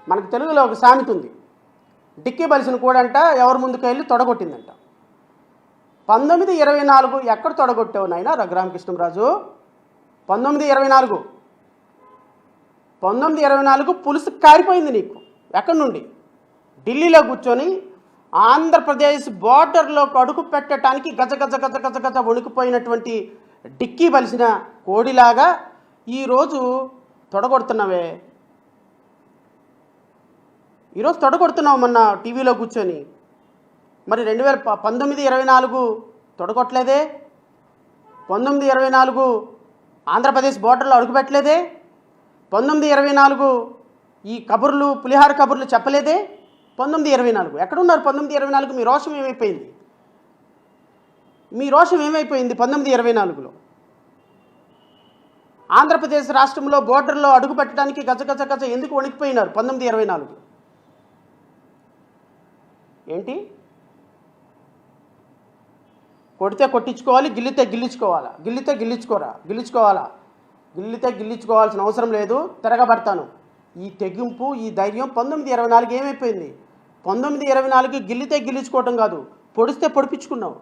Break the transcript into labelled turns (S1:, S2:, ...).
S1: మనకు తెలుగులో ఒక సామెత ఉంది, డిక్కీ బలిసిన కూడంట ఎవరి ముందుకు వెళ్ళి తొడగొట్టిందంట. 1924 ఎక్కడ తొడగొట్టావు నాయన రఘురామకృష్ణంరాజు? 1924 పులుసు కారిపోయింది నీకు. ఎక్కడి నుండి? ఢిల్లీలో కూర్చొని ఆంధ్రప్రదేశ్ బార్డర్లో అడుగు పెట్టడానికి గజ గజ గజ గజ గజ వణికిపోయినటువంటి డిక్కీ బలిసిన కోడిలాగా ఈరోజు తొడగొడుతున్నావే. ఈరోజు తొడగొడుతున్నావు మొన్న టీవీలో కూర్చొని. మరి 2019-24 తొడగొట్టలేదే? 1924 ఆంధ్రప్రదేశ్ బోర్డర్లో అడుగుపెట్టలేదే? 1924 ఈ కబుర్లు పులిహార కబుర్లు చెప్పలేదే? 1924 ఎక్కడున్నారు? 1924 మీ రోషం ఏమైపోయింది? మీ రోషం ఏమైపోయింది 1924లో? ఆంధ్రప్రదేశ్ రాష్ట్రంలో బోర్డర్లో అడుగు పెట్టడానికి గజ గజ గజ ఎందుకు వణికిపోయినారు 1924? ఏంటి? కొడితే కొట్టించుకోవాలి, గిల్లితే గిల్లించుకోవాలా? గిల్లితే గిల్లించుకోవాలా? గిల్లితే గిల్లించుకోవాల్సిన అవసరం లేదు, తిరగబడతాను. ఈ తెగింపు, ఈ ధైర్యం 1924 ఏమైపోయింది? 1924 గిల్లితే గిల్లించుకోవటం కాదు, పొడిస్తే పొడిపించుకున్నావు.